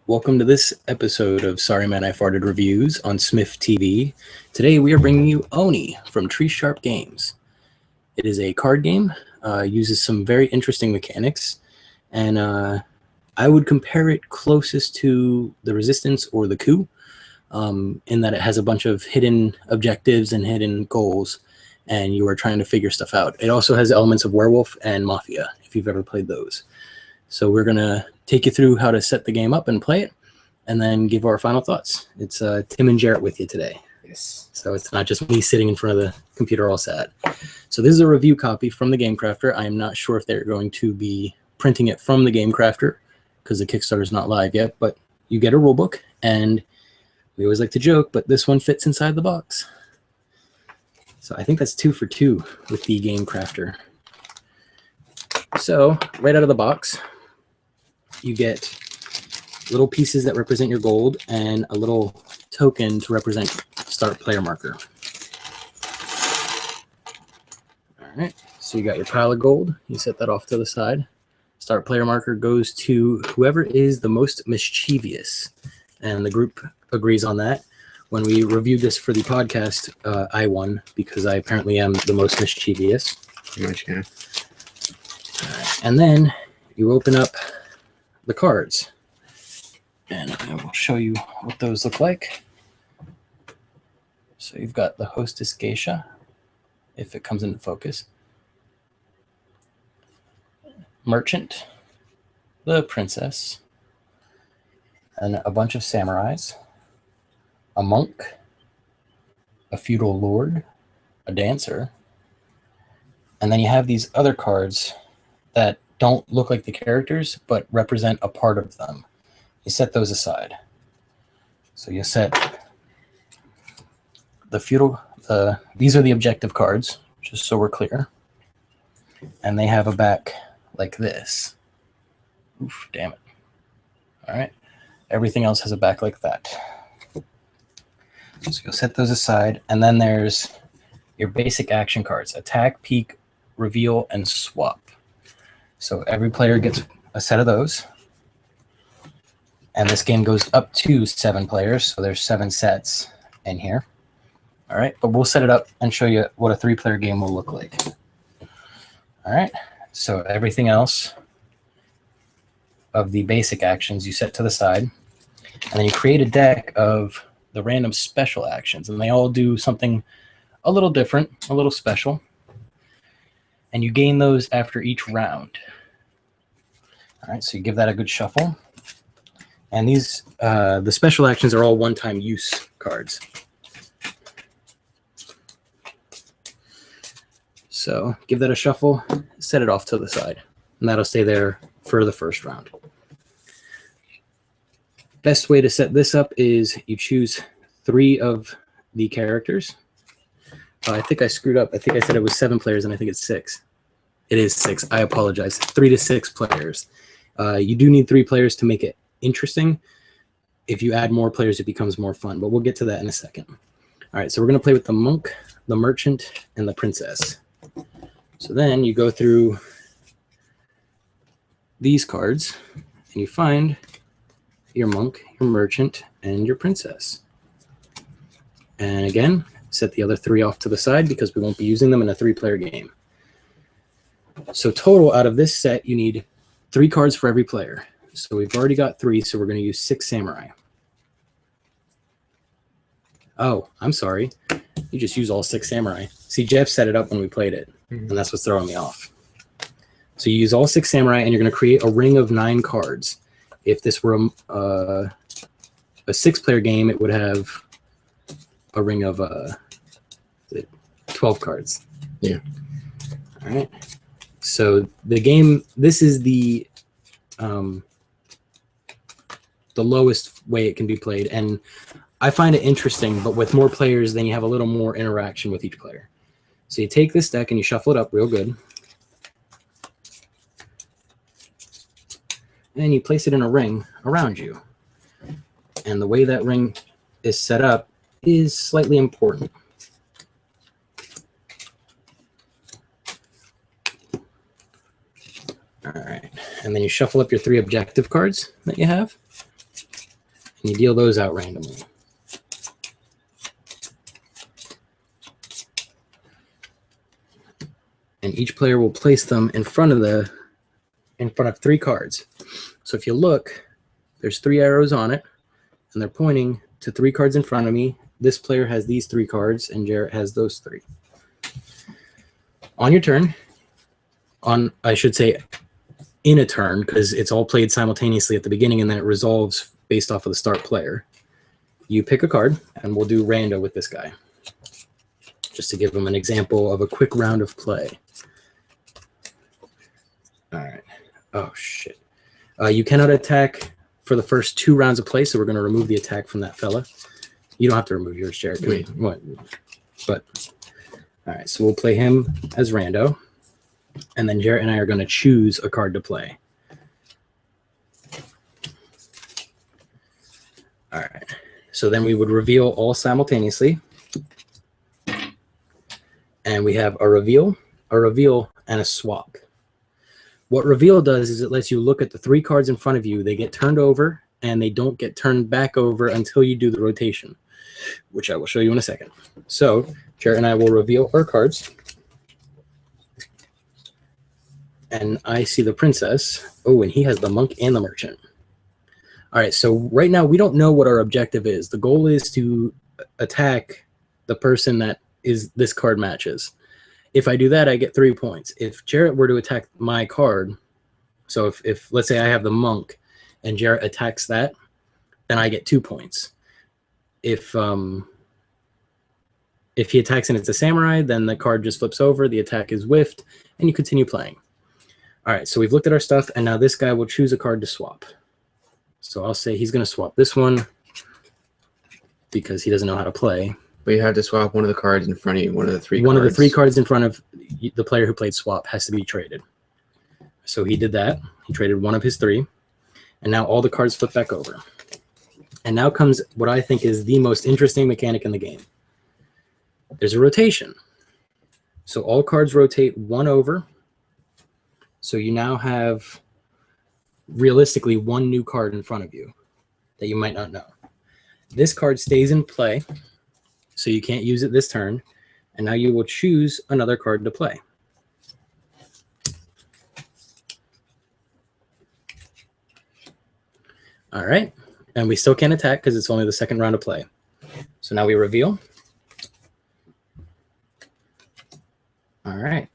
Welcome to this episode of Sorry Man I Farted Reviews on Smith TV. Today we are bringing you Oni from Treesharp Games. It is a card game, uses some very interesting mechanics, and I would compare it closest to the Resistance or the Coup, in that it has a bunch of hidden objectives and hidden goals, and you are trying to figure stuff out. It also has elements of Werewolf and Mafia, if you've ever played those. So we're going to take you through how to set the game up and play it, and then give our final thoughts. It's Tim and Jarrett with you today. Yes. So it's not just me sitting in front of the computer all sad. So this is a review copy from the Game Crafter. I am not sure if they're going to be printing it from the Game Crafter because the Kickstarter is not live yet, but you get a rulebook, and we always like to joke, but this one fits inside the box. So I think that's 2 for 2 with the Game Crafter. So right out of the box, you get little pieces that represent your gold and a little token to represent start player marker. All right, so you got your pile of gold. You set that off to the side. Start player marker goes to whoever is the most mischievous, and the group agrees on that. When we reviewed this for the podcast, I won because I apparently am the most mischievous. Pretty much, yeah. And then you open up the cards, and I will show you what those look like. So you've got the Hostess Geisha, if it comes into focus, Merchant, the Princess, and a bunch of samurais, a monk, a feudal lord, a dancer, and then you have these other cards that don't look like the characters, but represent a part of them. You set those aside. So you set the feudal, these are the objective cards, just so we're clear. And they have a back like this. Oof, damn it. All right. Everything else has a back like that. So you'll set those aside, and then there's your basic action cards: attack, peek, reveal, and swap. So every player gets a set of those. And this game goes up to 7 players, so there's 7 sets in here. All right, but we'll set it up and show you what a 3-player game will look like. All right, so everything else of the basic actions you set to the side, and then you create a deck of the random special actions, and they all do something a little different, a little special. And you gain those after each round. All right, so you give that a good shuffle. And these, the special actions are all one-time use cards. So give that a shuffle, set it off to the side, and that'll stay there for the first round. Best way to set this up is you choose 3 of the characters. I think I screwed up. I think I said it was 7 players, and I think it's 6. It is 6. I apologize. 3 to 6 players. You do need 3 players to make it interesting. If you add more players, it becomes more fun, but we'll get to that in a second. All right, so we're going to play with the monk, the merchant, and the princess. So then you go through these cards, and you find your monk, your merchant, and your princess. And again, set the other 3 off to the side because we won't be using them in a 3-player game. So total out of this set, you need 3 cards for every player. So we've already got 3, so we're going to use 6 samurai. Oh, I'm sorry. You just use all 6 samurai. See, Jeff set it up when we played it, and that's what's throwing me off. So you use all 6 samurai, and you're going to create a ring of 9 cards. If this were a 6-player game, it would have a ring of 12 cards. Yeah. All right. So the game, this is the lowest way it can be played, and I find it interesting, but with more players, then you have a little more interaction with each player. So you take this deck and you shuffle it up real good, and you place it in a ring around you. And the way that ring is set up is slightly important. All right, and then you shuffle up your 3 objective cards that you have. And you deal those out randomly. And each player will place them in front of 3 cards. So if you look, there's 3 arrows on it, and they're pointing to 3 cards in front of me. This player has these 3 cards, and Jarrett has those 3. On your turn, I should say in a turn, because it's all played simultaneously at the beginning, and then it resolves based off of the start player. You pick a card, and we'll do rando with this guy, just to give him an example of a quick round of play. All right. Oh, shit. You cannot attack for the first 2 rounds of play, so we're going to remove the attack from that fella. You don't have to remove yours, Jarrett. Wait. What? But, all right, so we'll play him as rando, and then Jarrett and I are going to choose a card to play. All right. So then we would reveal all simultaneously. And we have a reveal, and a swap. What reveal does is it lets you look at the 3 cards in front of you. They get turned over, and they don't get turned back over until you do the rotation, which I will show you in a second. So Jarrett and I will reveal our cards. And I see the princess. Oh, and he has the monk and the merchant. All right, so right now we don't know what our objective is. The goal is to attack the person that this card matches. If I do that, I get 3 points. If Jarrett were to attack my card, so if let's say I have the monk and Jarrett attacks that, then I get 2 points. If he attacks and it's a samurai, then the card just flips over, the attack is whiffed, and you continue playing. All right, so we've looked at our stuff, and now this guy will choose a card to swap. So I'll say he's going to swap this one because he doesn't know how to play. But you have to swap one of the cards in front of you, one of the 3 cards. One of the 3 cards in front of the player who played swap has to be traded. So he did that. He traded one of his 3. And now all the cards flip back over. And now comes what I think is the most interesting mechanic in the game. There's a rotation. So all cards rotate 1 over. So you now have, realistically, 1 new card in front of you that you might not know. This card stays in play, so you can't use it this turn. And now you will choose another card to play. All right. And we still can't attack because it's only the 2nd round of play. So now we reveal. All right.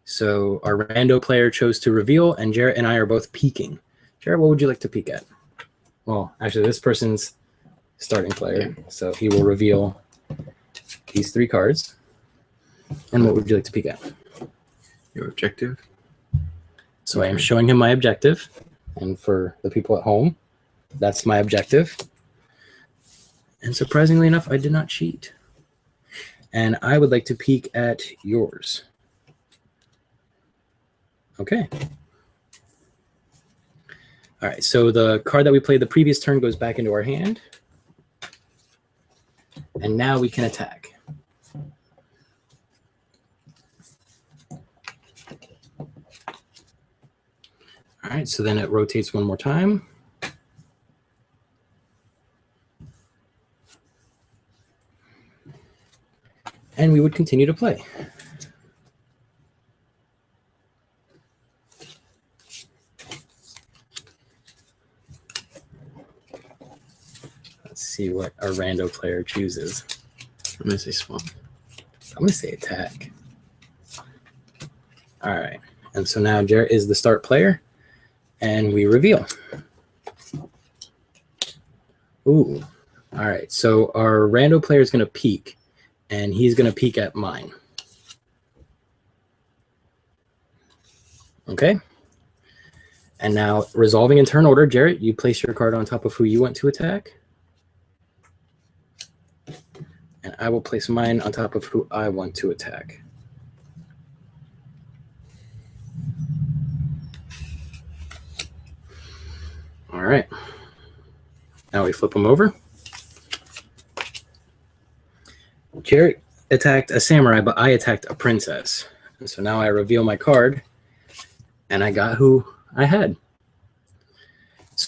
So our rando player chose to reveal, and Jarrett and I are both peeking. Jarrett, what would you like to peek at? Well, actually, this person's starting player, so he will reveal these 3 cards. And what would you like to peek at? Your objective. So I am showing him my objective. And for the people at home, that's my objective. And surprisingly enough, I did not cheat. And I would like to peek at yours. Okay. All right, so the card that we played the previous turn goes back into our hand. And now we can attack. All right, so then it rotates 1 more time. And we would continue to play. Let's see what our rando player chooses. I'm going to say swap. I'm going to say attack. All right. And so now Jarrett is the start player, and we reveal. Ooh. All right. So our rando player is going to peek, and he's going to peek at mine. Okay. And now, resolving in turn order, Jarrett, you place your card on top of who you want to attack. And I will place mine on top of who I want to attack. All right. Now we flip them over. Jarrett attacked a samurai, but I attacked a princess. And so now I reveal my card, and I got who I had.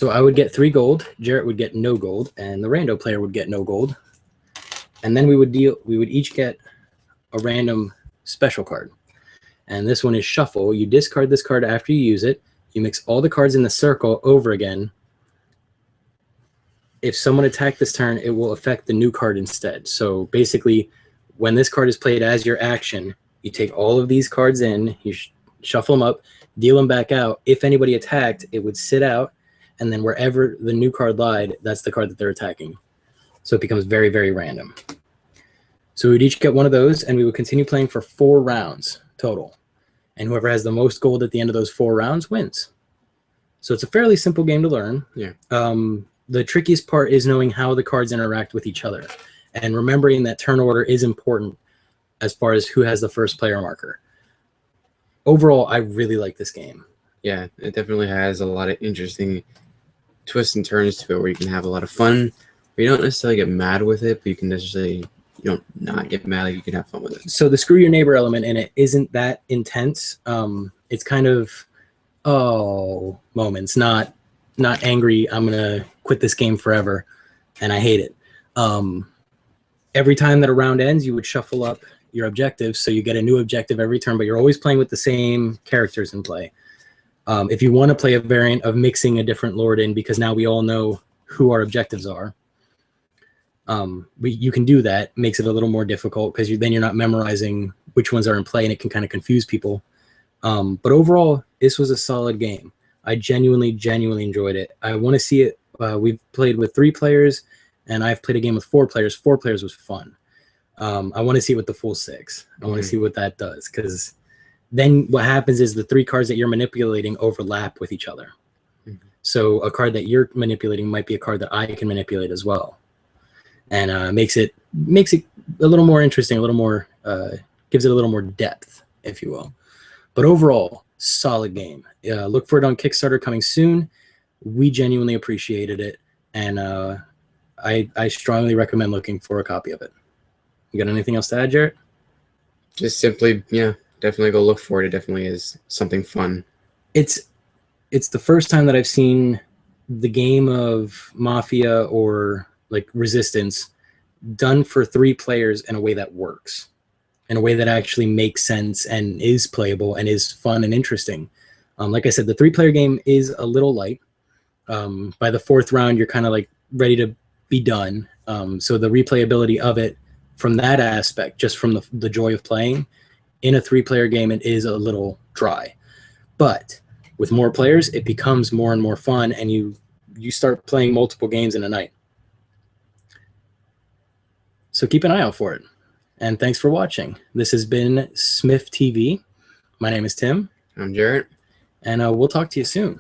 So I would get 3 gold, Jarrett would get no gold, and the rando player would get no gold. And then we would each get a random special card. And this one is shuffle. You discard this card after you use it. You mix all the cards in the circle over again. If someone attacked this turn, it will affect the new card instead. So basically, when this card is played as your action, you take all of these cards in, you shuffle them up, deal them back out. If anybody attacked, it would sit out, and then wherever the new card lied, that's the card that they're attacking. So it becomes very, very random. So we would each get one of those, and we would continue playing for 4 rounds total. And whoever has the most gold at the end of those 4 rounds wins. So it's a fairly simple game to learn. Yeah. The trickiest part is knowing how the cards interact with each other. And remembering that turn order is important as far as who has the first player marker. Overall, I really like this game. Yeah, it definitely has a lot of interesting twists and turns to it where you can have a lot of fun. But you don't necessarily get mad with it, but you can necessarily, you don't not get mad, like you can have fun with it. So the screw your neighbor element in it isn't that intense. It's kind of, moments, not angry, I'm going to quit this game forever, and I hate it. Every time that a round ends, you would shuffle up your objectives, so you get a new objective every turn, but you're always playing with the same characters in play. If you want to play a variant of mixing a different lord in, because now we all know who our objectives are, you can do that. Makes it a little more difficult because then you're not memorizing which ones are in play, and it can kind of confuse people. But overall, this was a solid game. I genuinely enjoyed it. I want to see it. We've played with 3 players, and I've played a game with 4 players. 4 players was fun. I want to see it with the full 6. I want to see what that does, because then what happens is the 3 cards that you're manipulating overlap with each other. So a card that you're manipulating might be a card that I can manipulate as well, and makes it a little more interesting, a little more gives it a little more depth, if you will. But overall, solid game. Look for it on Kickstarter coming soon. We genuinely appreciated it, and I strongly recommend looking for a copy of it. You got anything else to add, Jarrett? Just simply, yeah, definitely go look for it. It definitely is something fun. It's the first time that I've seen the game of Mafia or like Resistance done for 3 players in a way that works, in a way that actually makes sense and is playable and is fun and interesting. Like I said, the 3-player game is a little light. By the 4th round, you're kind of like ready to be done. So the replayability of it from that aspect, just from the joy of playing, in a 3-player game, it is a little dry. But with more players, it becomes more and more fun, and you start playing multiple games in a night. So keep an eye out for it. And thanks for watching. This has been Smith TV. My name is Tim. I'm Jarrett. And we'll talk to you soon.